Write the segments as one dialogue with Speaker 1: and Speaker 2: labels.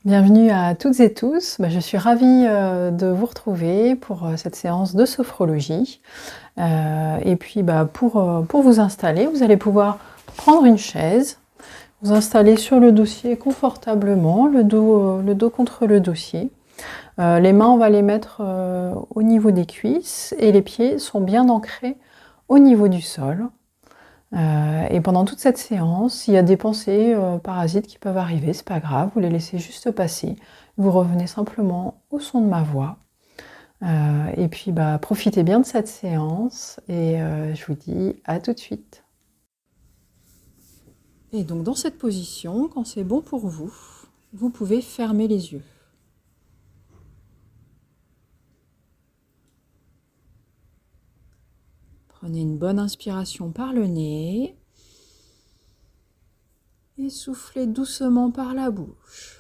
Speaker 1: Bienvenue à toutes et tous. Je suis ravie de vous retrouver pour cette séance de sophrologie. Et puis pour vous installer, vous allez pouvoir prendre une chaise, vous installer sur le dossier confortablement, le dos contre le dossier. Les mains, on va les mettre au niveau des cuisses et les pieds sont bien ancrés au niveau du sol. Et pendant toute cette séance, s'il y a des pensées parasites qui peuvent arriver, c'est pas grave, vous les laissez juste passer. Vous revenez simplement au son de ma voix. Et puis profitez bien de cette séance et je vous dis à tout de suite. Et donc dans cette position, quand c'est bon pour vous, vous pouvez fermer les yeux. Prenez une bonne inspiration par le nez et soufflez doucement par la bouche.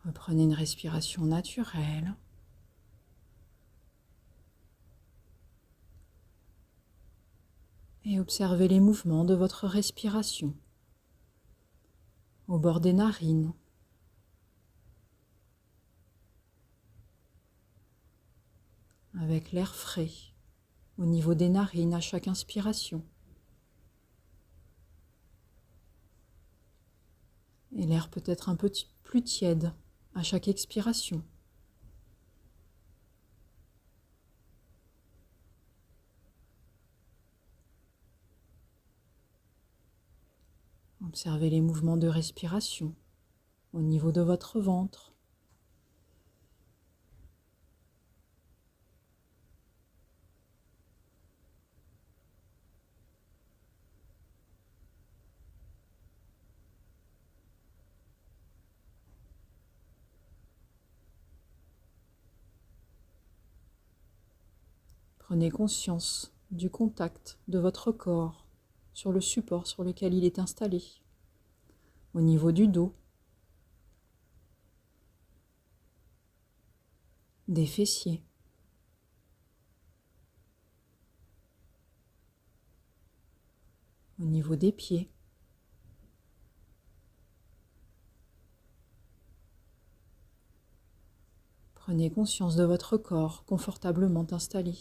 Speaker 1: Reprenez une respiration naturelle. Et observez les mouvements de votre respiration au bord des narines, avec l'air frais au niveau des narines à chaque inspiration et l'air peut-être un peu plus tiède à chaque expiration. Observez les mouvements de respiration au niveau de votre ventre. Prenez conscience du contact de votre corps sur le support sur lequel il est installé, au niveau du dos, des fessiers, au niveau des pieds. Prenez conscience de votre corps confortablement installé.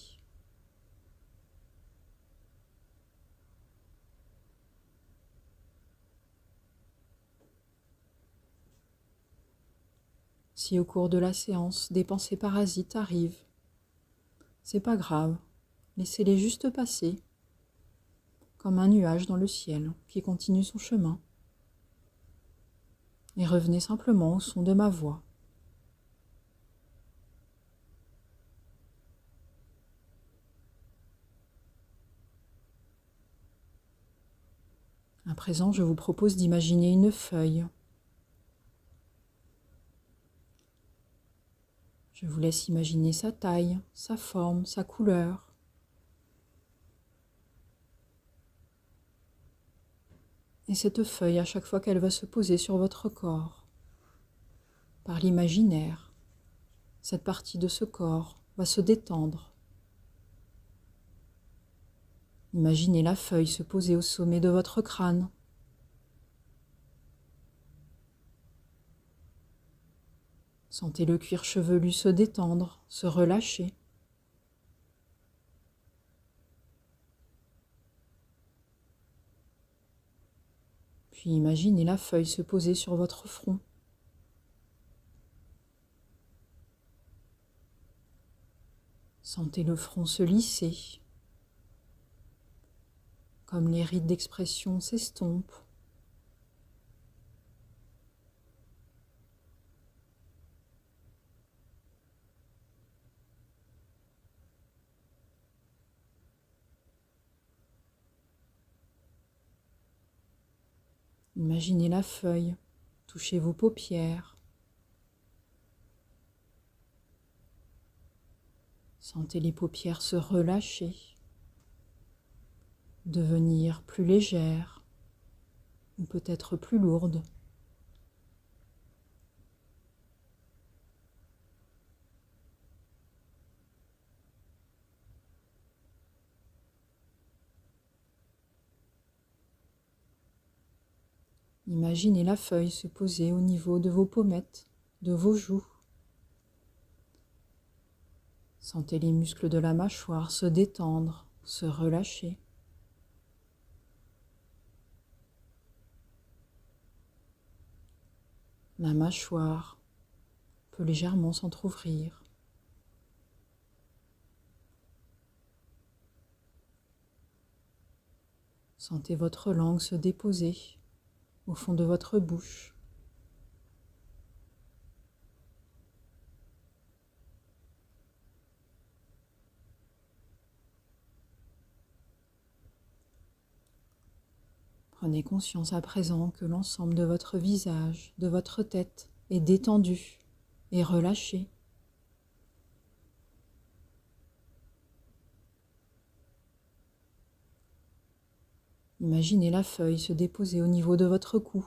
Speaker 1: Si au cours de la séance, des pensées parasites arrivent, c'est pas grave, laissez-les juste passer, comme un nuage dans le ciel qui continue son chemin. Et revenez simplement au son de ma voix. À présent, je vous propose d'imaginer une feuille. Je vous laisse imaginer sa taille, sa forme, sa couleur. Et cette feuille, à chaque fois qu'elle va se poser sur votre corps, par l'imaginaire, cette partie de ce corps va se détendre. Imaginez la feuille se poser au sommet de votre crâne. Sentez le cuir chevelu se détendre, se relâcher. Puis imaginez la feuille se poser sur votre front. Sentez le front se lisser, comme les rides d'expression s'estompent. Imaginez la feuille toucher vos paupières. Sentez les paupières se relâcher, devenir plus légères ou peut-être plus lourdes. Imaginez la feuille se poser au niveau de vos pommettes, de vos joues. Sentez les muscles de la mâchoire se détendre, se relâcher. La mâchoire peut légèrement s'entrouvrir. Sentez votre langue se déposer au fond de votre bouche. Prenez conscience à présent que l'ensemble de votre visage, de votre tête est détendu et relâché. Imaginez la feuille se déposer au niveau de votre cou.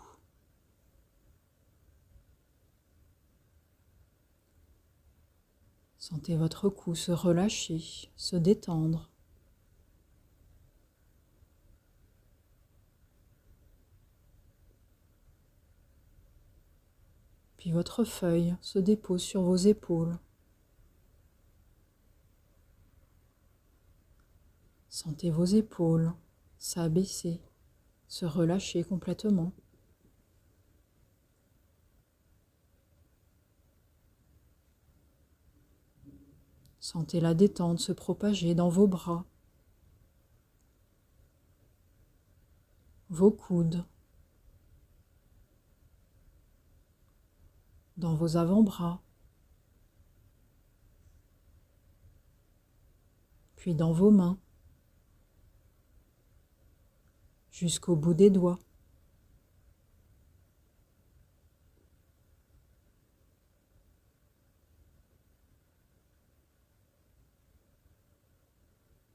Speaker 1: Sentez votre cou se relâcher, se détendre. Puis votre feuille se dépose sur vos épaules. Sentez vos épaules s'abaisser, se relâcher complètement. Sentez la détente se propager dans vos bras, vos coudes, dans vos avant-bras, puis dans vos mains, jusqu'au bout des doigts.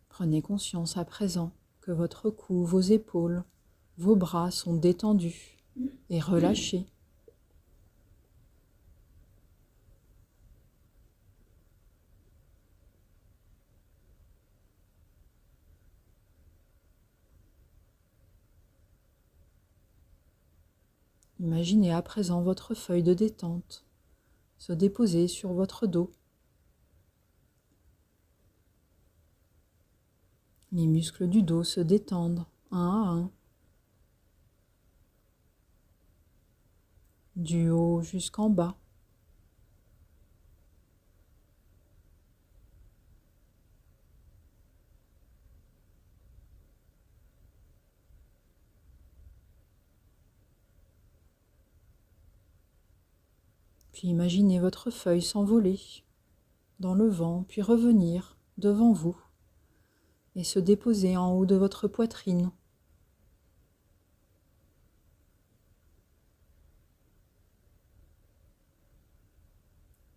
Speaker 1: Prenez conscience à présent que votre cou, vos épaules, vos bras sont détendus et relâchés. Imaginez à présent votre feuille de détente se déposer sur votre dos. Les muscles du dos se détendent un à un, du haut jusqu'en bas. Puis imaginez votre feuille s'envoler dans le vent, puis revenir devant vous et se déposer en haut de votre poitrine.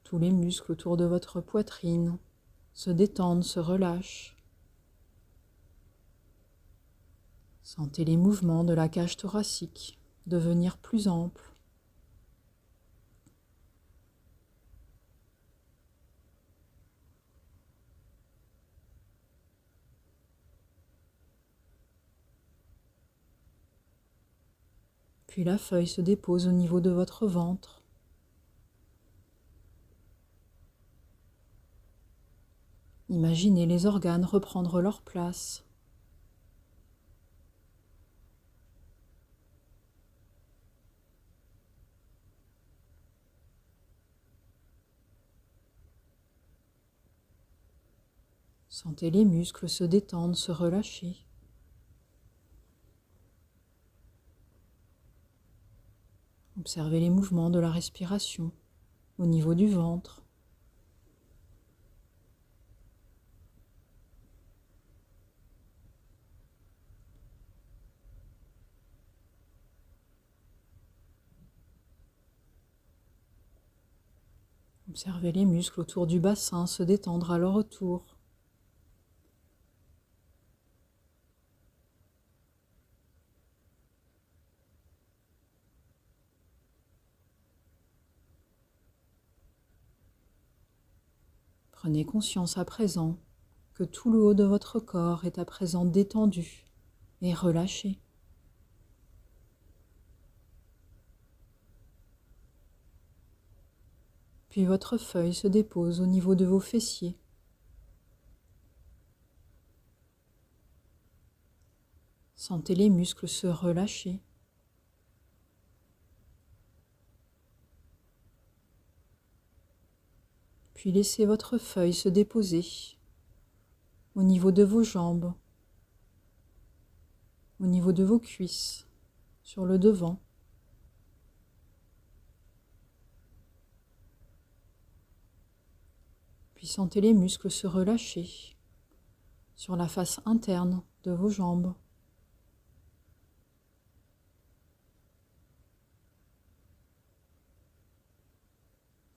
Speaker 1: Tous les muscles autour de votre poitrine se détendent, se relâchent. Sentez les mouvements de la cage thoracique devenir plus amples. Puis la feuille se dépose au niveau de votre ventre. Imaginez les organes reprendre leur place. Sentez les muscles se détendre, se relâcher. Observez les mouvements de la respiration au niveau du ventre. Observez les muscles autour du bassin se détendre à leur retour. Prenez conscience à présent que tout le haut de votre corps est à présent détendu et relâché. Puis votre feuille se dépose au niveau de vos fessiers. Sentez les muscles se relâcher. Puis laissez votre feuille se déposer au niveau de vos jambes, au niveau de vos cuisses, sur le devant. Puis sentez les muscles se relâcher sur la face interne de vos jambes.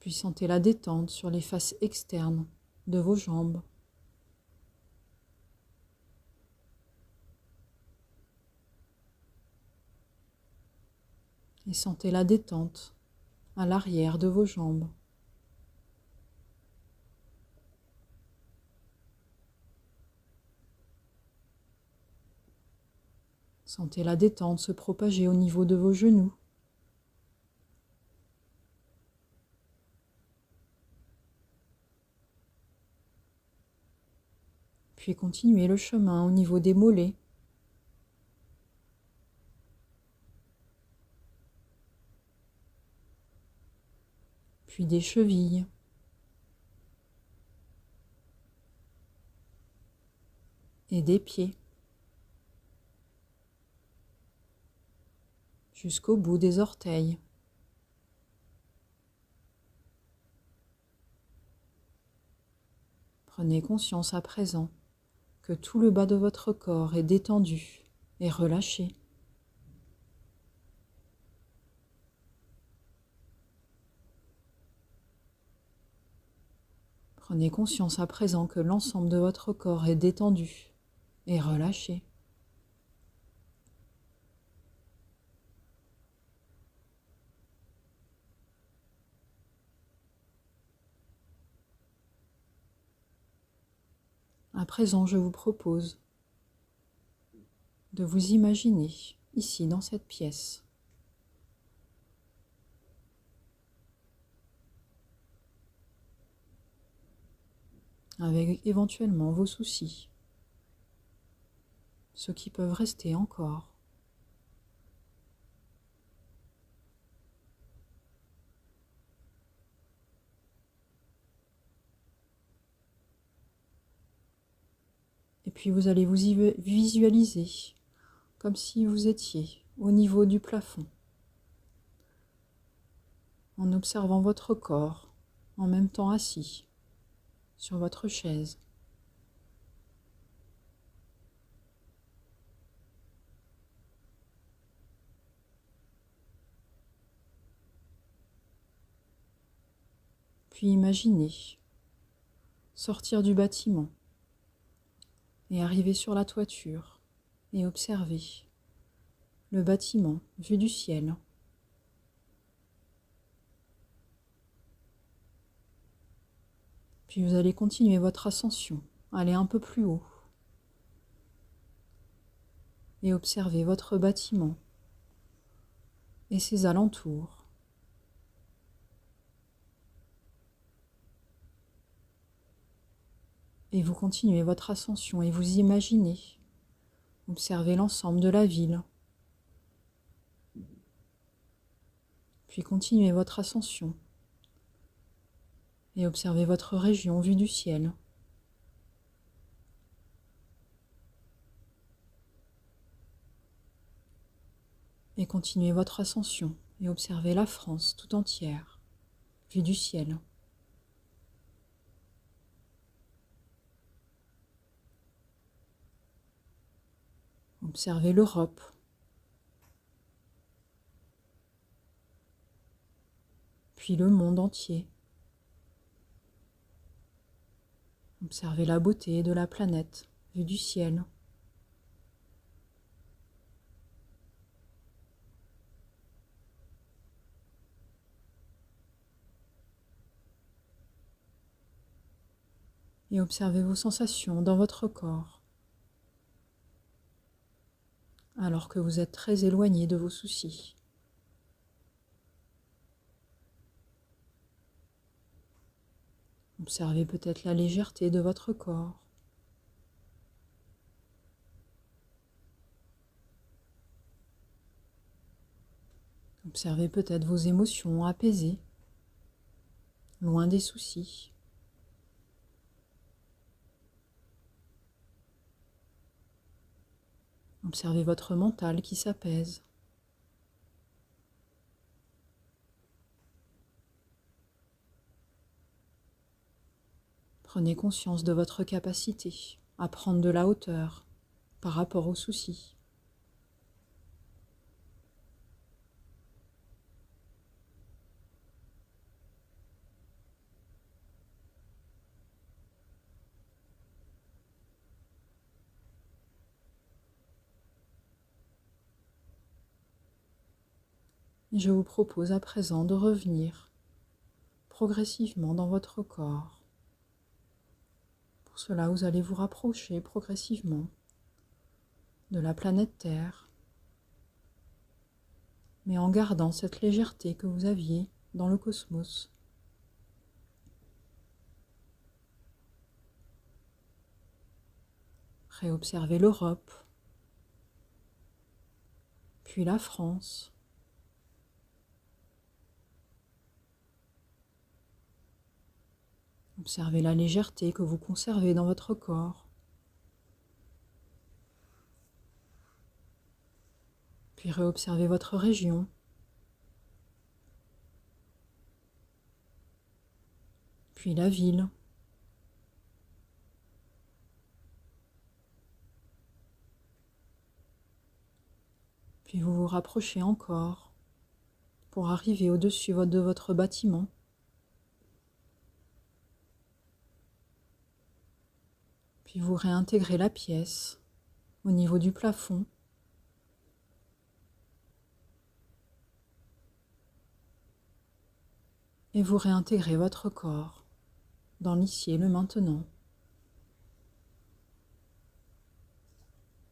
Speaker 1: Puis sentez la détente sur les faces externes de vos jambes. Et sentez la détente à l'arrière de vos jambes. Sentez la détente se propager au niveau de vos genoux. Puis continuez le chemin au niveau des mollets. Puis des chevilles. Et des pieds. Jusqu'au bout des orteils. Prenez conscience à présent que tout le bas de votre corps est détendu et relâché. Prenez conscience à présent que l'ensemble de votre corps est détendu et relâché. À présent, je vous propose de vous imaginer ici dans cette pièce. Avec éventuellement vos soucis, ceux qui peuvent rester encore. Et puis vous allez vous y visualiser comme si vous étiez au niveau du plafond, en observant votre corps, en même temps assis sur votre chaise. Puis imaginez sortir du bâtiment et arriver sur la toiture et observer le bâtiment vu du ciel. Puis vous allez continuer votre ascension, aller un peu plus haut et observer votre bâtiment et ses alentours. Et vous continuez votre ascension et vous imaginez observer l'ensemble de la ville. Puis continuez votre ascension et observez votre région vue du ciel. Et continuez votre ascension et observez la France tout entière, vue du ciel. Observez l'Europe. Puis le monde entier. Observez la beauté de la planète vue du ciel. Et observez vos sensations dans votre corps, alors que vous êtes très éloigné de vos soucis. Observez peut-être la légèreté de votre corps. Observez peut-être vos émotions apaisées, loin des soucis. Observez votre mental qui s'apaise. Prenez conscience de votre capacité à prendre de la hauteur par rapport aux soucis. Je vous propose à présent de revenir progressivement dans votre corps. Pour cela, vous allez vous rapprocher progressivement de la planète Terre, mais en gardant cette légèreté que vous aviez dans le cosmos. Réobservez l'Europe, puis la France. Observez la légèreté que vous conservez dans votre corps. Puis réobservez votre région. Puis la ville. Puis vous vous rapprochez encore pour arriver au-dessus de votre bâtiment. Puis vous réintégrez la pièce au niveau du plafond. Et vous réintégrez votre corps dans l'ici et le maintenant.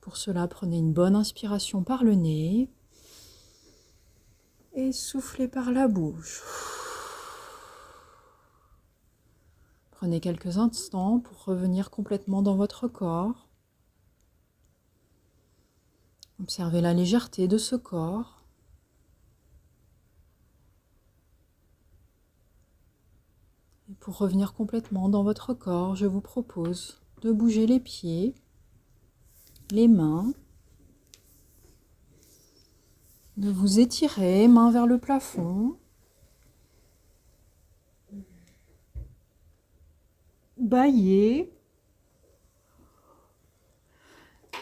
Speaker 1: Pour cela, prenez une bonne inspiration par le nez et soufflez par la bouche. Prenez quelques instants pour revenir complètement dans votre corps. Observez la légèreté de ce corps. Et pour revenir complètement dans votre corps, je vous propose de bouger les pieds, les mains, de vous étirer, main vers le plafond. Bâiller.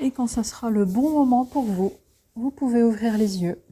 Speaker 1: Et quand ça sera le bon moment pour vous, vous pouvez ouvrir les yeux.